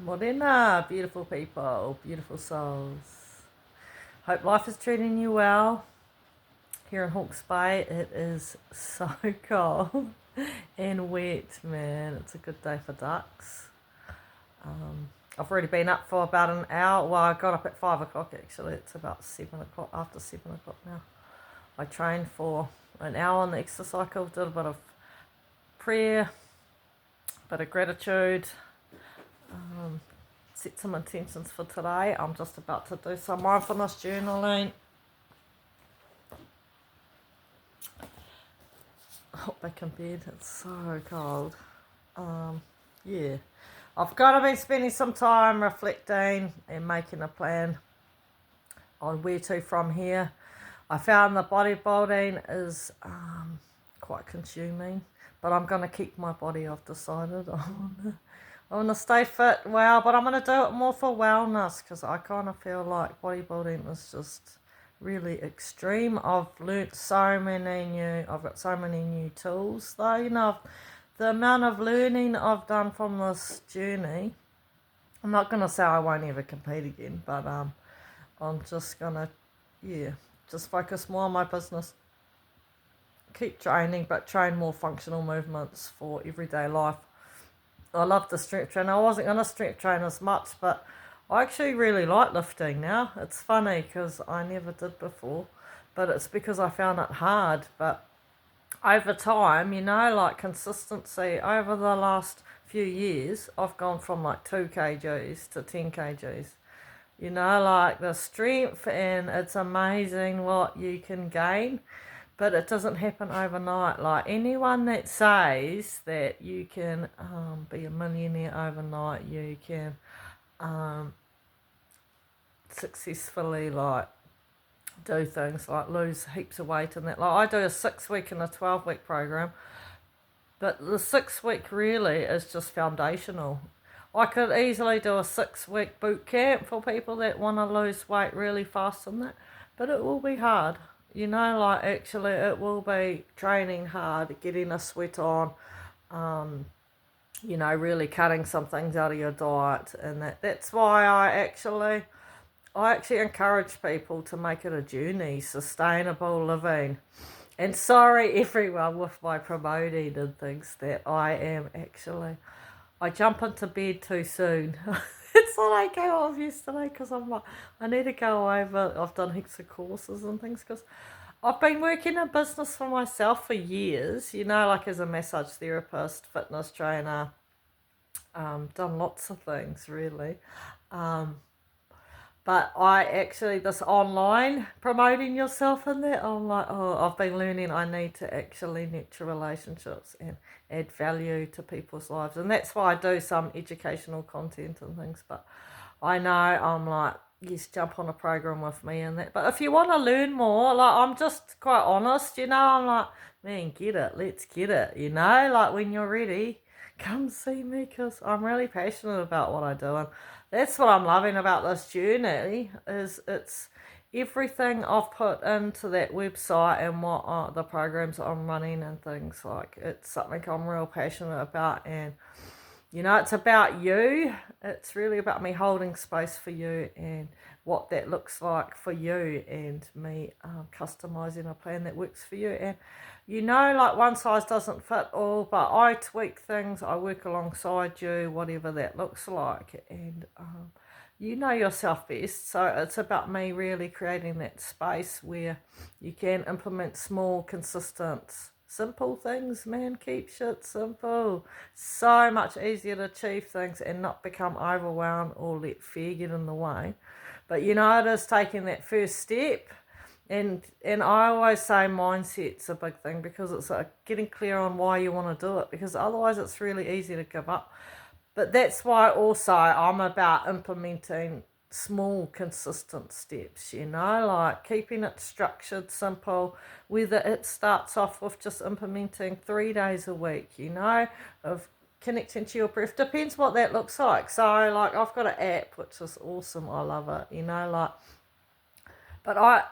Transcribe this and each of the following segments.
Morena, beautiful people, beautiful souls. Hope life is treating you well. Here in Hawke's Bay, it is so cold and wet, man. It's a good day for ducks. I've already been up for about an hour. Well, I got up at 5 o'clock actually. It's about 7 o'clock, after 7 o'clock now. I trained for an hour on the exercise cycle, did a bit of prayer, a bit of gratitude, set some intentions for today. I'm just about to do some mindfulness journaling. Hop back in bed. It's so cold. Yeah. I've got to be spending some time reflecting and making a plan on where to from here. I found that bodybuilding is quite consuming, but I'm going to keep my body. I've decided I want to stay fit, well, but I'm going to do it more for wellness because I kind of feel like bodybuilding is just really extreme. I've got so many new tools though, the amount of learning I've done from this journey. I'm not going to say I won't ever compete again, but I'm just going to, just focus more on my business. Keep training, but train more functional movements for everyday life. I love the strength training. I wasn't going to strength train as much, but I actually really like lifting now. It's funny because I never did before, but it's because I found it hard. But over time, like consistency, over the last few years, I've gone from like 2 kgs to 10 kgs. Like the strength, and it's amazing what you can gain, but it doesn't happen overnight. Like anyone that says that you can be a millionaire overnight, you can successfully like do things like lose heaps of weight and that. Like I do a 6 week and a 12 week program, but the 6 week really is just foundational. I could easily do a 6 week boot camp for people that want to lose weight really fast and that, but it will be hard. Like actually it will be training hard, getting a sweat on, really cutting some things out of your diet, and that's why I actually encourage people to make it a journey, sustainable living. And sorry everyone with my promoting and things that I jump into bed too soon. It's what I came off yesterday because I'm like, I need to go over. I've done heaps of courses and things because I've been working in business for myself for years, like as a massage therapist, fitness trainer, done lots of things really. But I actually, this online promoting yourself in that, I'm like, I've been learning I need to actually nurture relationships and add value to people's lives. And that's why I do some educational content and things. But I know I'm like, yes, jump on a program with me and that. But if you want to learn more, like, I'm just quite honest, I'm like, man, get it, let's get it, like when you're ready, come see me because I'm really passionate about what I do. And that's what I'm loving about this journey is it's everything I've put into that website and what the programs I'm running and things like. It's something I'm real passionate about, and it's about you. It's really about me holding space for you and what that looks like for you, and me customizing a plan that works for you. And like one size doesn't fit all, but I tweak things. I work alongside you, whatever that looks like, and you know yourself best. So it's about me really creating that space where you can implement small, consistent, simple things, man. Keep shit simple. So much easier to achieve things and not become overwhelmed or let fear get in the way. But it is taking that first step. And I always say mindset's a big thing because it's getting clear on why you want to do it, because otherwise it's really easy to give up. But that's why also I'm about implementing small, consistent steps, like keeping it structured, simple, whether it starts off with just implementing 3 days a week, of connecting to your breath. Depends what that looks like. So, like, I've got an app, which is awesome. I love it, like, but I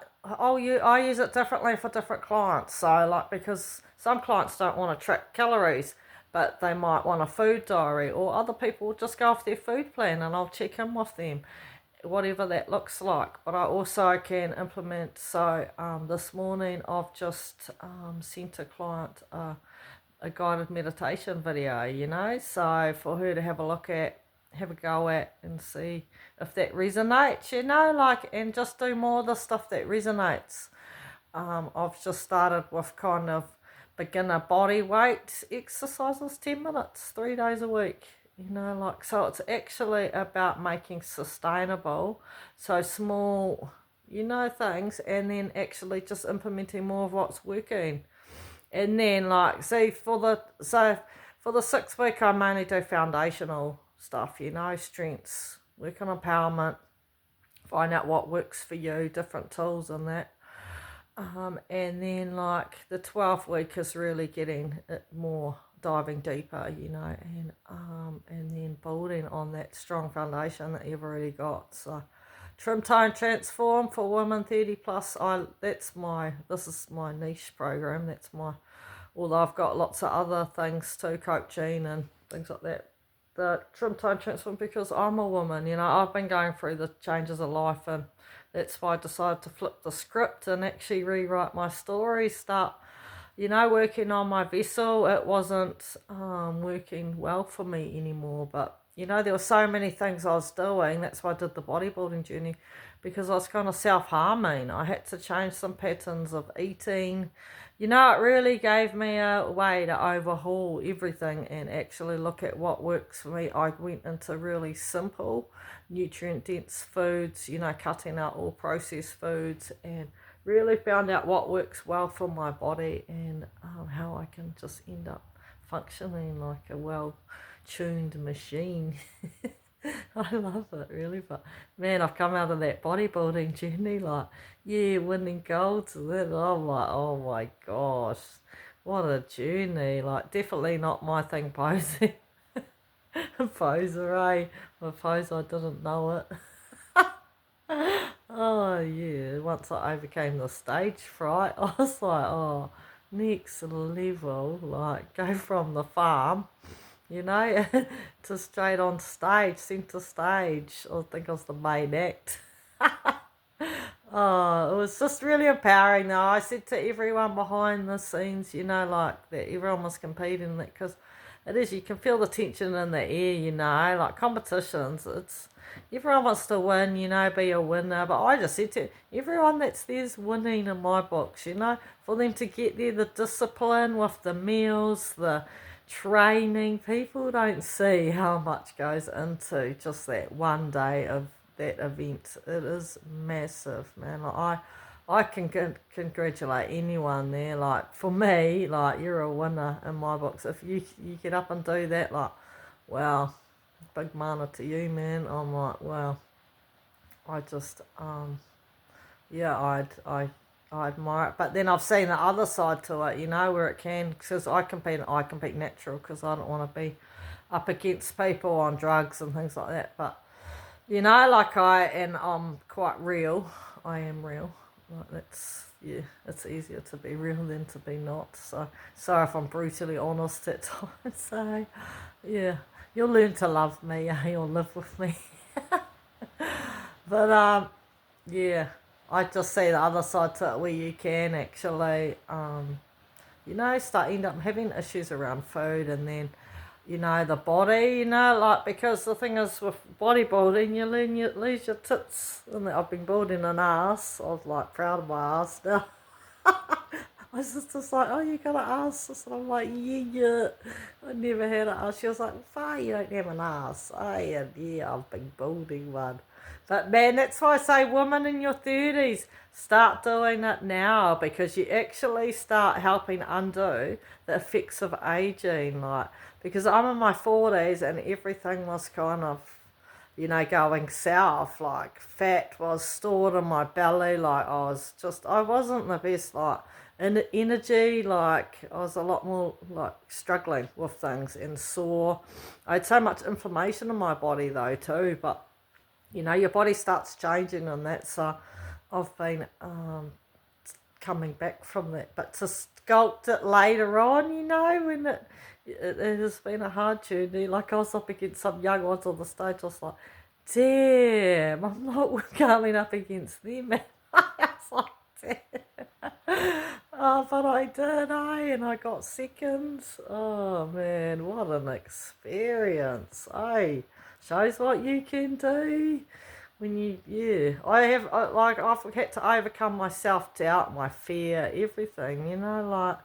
use it differently for different clients. So, like, because some clients don't want to track calories, but they might want a food diary, or other people will just go off their food plan and I'll check in with them, whatever that looks like. But I also can implement, so this morning I've just sent a client a guided meditation video, so for her to have a look at, have a go at, and see if that resonates, and just do more of the stuff that resonates. I've just started with kind of beginner body weight exercises, 10 minutes, 3 days a week, so it's actually about making sustainable, so small, things, and then actually just implementing more of what's working. And then for the 6 week I mainly do foundational stuff, strengths, work on empowerment, find out what works for you, different tools and that. And then the 12th week is really getting it more, diving deeper, and then building on that strong foundation that you've already got. So Trim, Tone, Transform for women 30 plus. This is my niche program. Although I've got lots of other things too, coaching and things like that. The Trim, Tone, Transform, because I'm a woman, I've been going through the changes of life, and that's why I decided to flip the script and actually rewrite my story, start, working on my vessel. It wasn't working well for me anymore, but, there were so many things I was doing. That's why I did the bodybuilding journey, because I was kind of self-harming. I had to change some patterns of eating. It really gave me a way to overhaul everything and actually look at what works for me. I went into really simple, nutrient-dense foods, cutting out all processed foods, and really found out what works well for my body, and how I can just end up functioning like a well-tuned machine. I love it, really. But man, I've come out of that bodybuilding journey, winning golds, and then I'm like, oh my gosh, what a journey. Definitely not my thing, posing. Poser, eh? A pose, I didn't know it. Oh yeah, once I overcame the stage fright, I was like, oh, next level, go from the farm, to straight on stage, centre stage. I think I was the main act. Oh, it was just really empowering though. I said to everyone behind the scenes, that everyone was competing, that because it is, you can feel the tension in the air, competitions, it's, everyone wants to win, be a winner. But I just said to everyone that's there's winning in my books, for them to get there, the discipline with the meals, the training, people don't see how much goes into just that one day of that event. It is massive, man. I can congratulate anyone there. For me, you're a winner in my books. If you get up and do that, wow, big mana to you, man. I'm like, wow. I just yeah, I admire it. But then I've seen the other side to it, where it can, because I compete natural, because I don't want to be up against people on drugs and things like that. But I'm quite real. I am real. It's easier to be real than to be not. So sorry if I'm brutally honest at times. So yeah, you'll learn to love me. You'll live with me. But yeah, I just see the other side to it, where you can actually end up having issues around food, and then the body, because the thing is with bodybuilding, you lose your tits, and I've been building an ass. I was proud of my ass now. I was just like, oh, you got an ass? And I'm like, yeah. I never had an ass. She was like, why you don't have an ass? Yeah, I've been building one. But man, that's why I say women in your 30s, start doing it now, because you actually start helping undo the effects of aging. Because I'm in my 40s and everything was kind of, going south. Fat was stored in my belly. I wasn't the best, in energy. I was a lot more, struggling with things and sore. I had so much inflammation in my body though too, but your body starts changing and that. So I've been coming back from that, but to sculpt it later on, when it it has been a hard journey. Like I was up against some young ones on the stage. I was like, damn, I'm not coming up against them. I was like, damn. Oh, but I did, and I got seconds. Oh man, what an experience, Shows what you can do when you, yeah. I've had to overcome my self doubt, my fear, everything. Like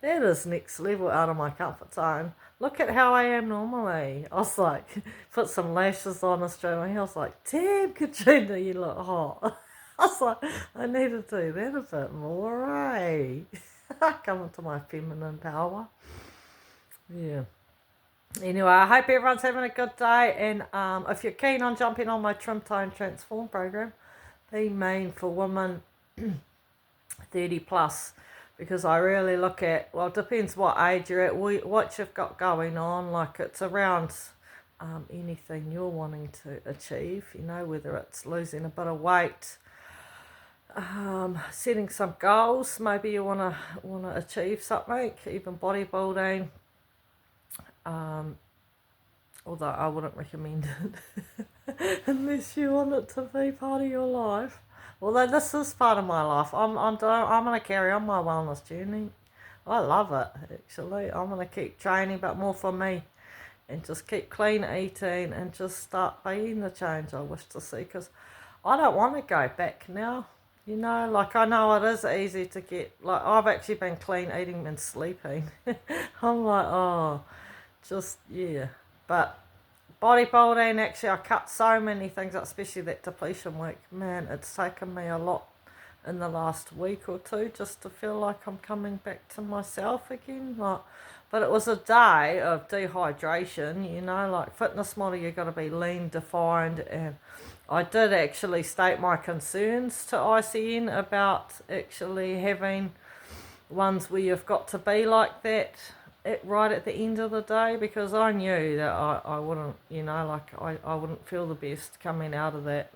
that is next level out of my comfort zone. Look at how I am normally. I was like, put some lashes on Australia. I was like, damn, Katrina, you look hot. I was like, I need to do that a bit more, eh? Come into my feminine power. Yeah. Anyway, I hope everyone's having a good day. And if you're keen on jumping on my Trim Tone Transform program, be mean for women 30 plus, because I really look at, well, it depends what age you're at, what you've got going on. Like it's around anything you're wanting to achieve, whether it's losing a bit of weight, setting some goals, maybe you want to achieve something, even bodybuilding, although I wouldn't recommend it unless you want it to be part of your life. Although this is part of my life. I'm going to carry on my wellness journey. I love it, actually. I'm going to keep training, but more for me, and just keep clean eating and just start being the change I wish to see, because I don't want to go back now. Like I know it is easy to get, like I've actually been clean eating and sleeping. I'm like, oh, just, yeah. But bodybuilding, actually, I cut so many things, especially that depletion work. Man, it's taken me a lot in the last week or two just to feel like I'm coming back to myself again. But it was a day of dehydration, like fitness model, you got to be lean, defined, and I did actually state my concerns to ICN about actually having ones where you've got to be like that right at the end of the day, because I knew that I wouldn't, I wouldn't feel the best coming out of that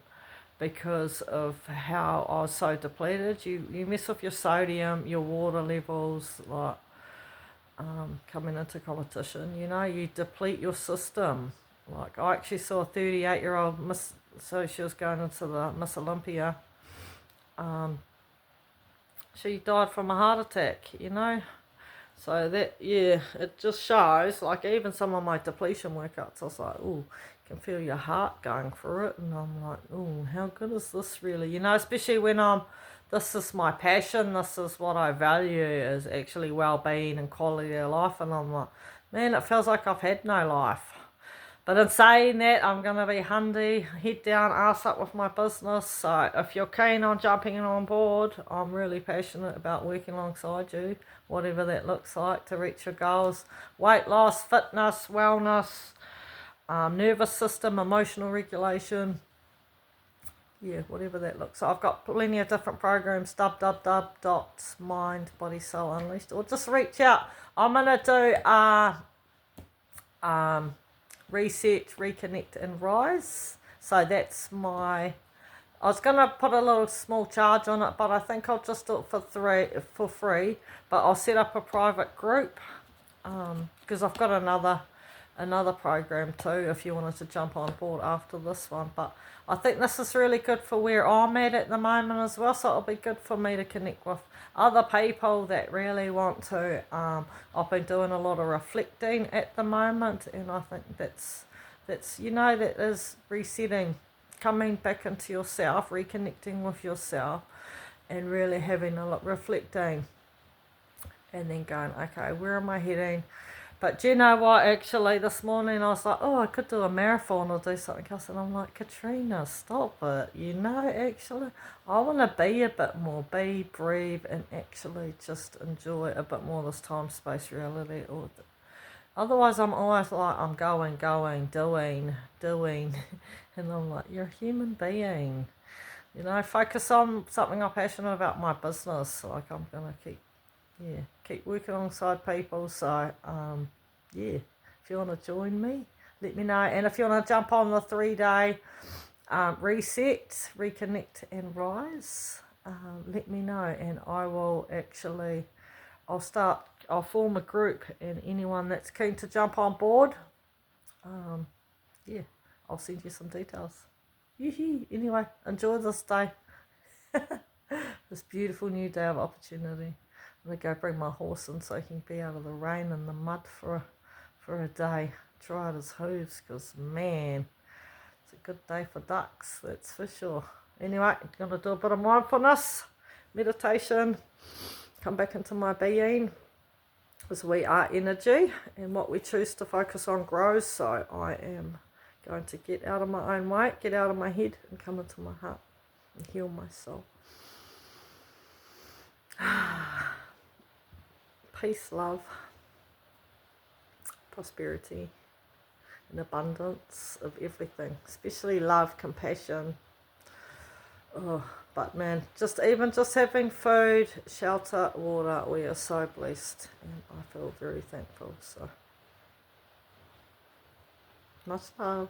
because of how I was so depleted. You mess with your sodium, your water levels, like coming into competition, you deplete your system. Like I actually saw a 38-year-old Miss, so she was going into the Miss Olympia. She died from a heart attack. So that, yeah, it just shows, like even some of my depletion workouts, I was like, oh, you can feel your heart going through it. And I'm like, oh, how good is this really? Especially when this is my passion, this is what I value, is actually well-being and quality of life. And I'm like, man, it feels like I've had no life. But in saying that, I'm going to be handy, head down, ass up with my business. So if you're keen on jumping on board, I'm really passionate about working alongside you, whatever that looks like, to reach your goals. Weight loss, fitness, wellness, nervous system, emotional regulation. Yeah, whatever that looks like. I've got plenty of different programs, www.mindbodysoulunleashed, or just reach out. I'm going to do reset, reconnect, and rise. So that's I was going to put a little small charge on it, but I think I'll just do it for free. But I'll set up a private group, because I've got another program too if you wanted to jump on board after this one. But I think this is really good for where I'm at the moment as well, so it'll be good for me to connect with other people that really want to. I've been doing a lot of reflecting at the moment, and I think that's that is resetting, coming back into yourself, reconnecting with yourself, and really having a look, reflecting, and then going, okay, where am I heading? But do you know what, actually, this morning I was like, oh, I could do a marathon or do something else. And I'm like, Katrina, stop it. Actually, I want to be a bit more, breathe, and actually just enjoy a bit more this time, space, reality. Otherwise, I'm always like, I'm going, doing. And I'm like, you're a human being. Focus on something I'm passionate about, my business. Like, I'm going to keep working alongside people. So, if you want to join me, let me know. And if you want to jump on the 3-day reset, reconnect, and rise, let me know. And I'll start I'll form a group, and anyone that's keen to jump on board, yeah, I'll send you some details. Yoo-hoo. Anyway, enjoy this day. This beautiful new day of opportunity. I'm going to go bring my horse in so he can be out of the rain and the mud for a day. Try out his hooves, because, man, it's a good day for ducks, that's for sure. Anyway, I'm going to do a bit of mindfulness, meditation, come back into my being, because we are energy, and what we choose to focus on grows. So I am going to get out of my own way, get out of my head, and come into my heart and heal my soul. Peace, love, prosperity, and abundance of everything, especially love, compassion. Oh, but man, just having food, shelter, water, we are so blessed, and I feel very thankful. So much love.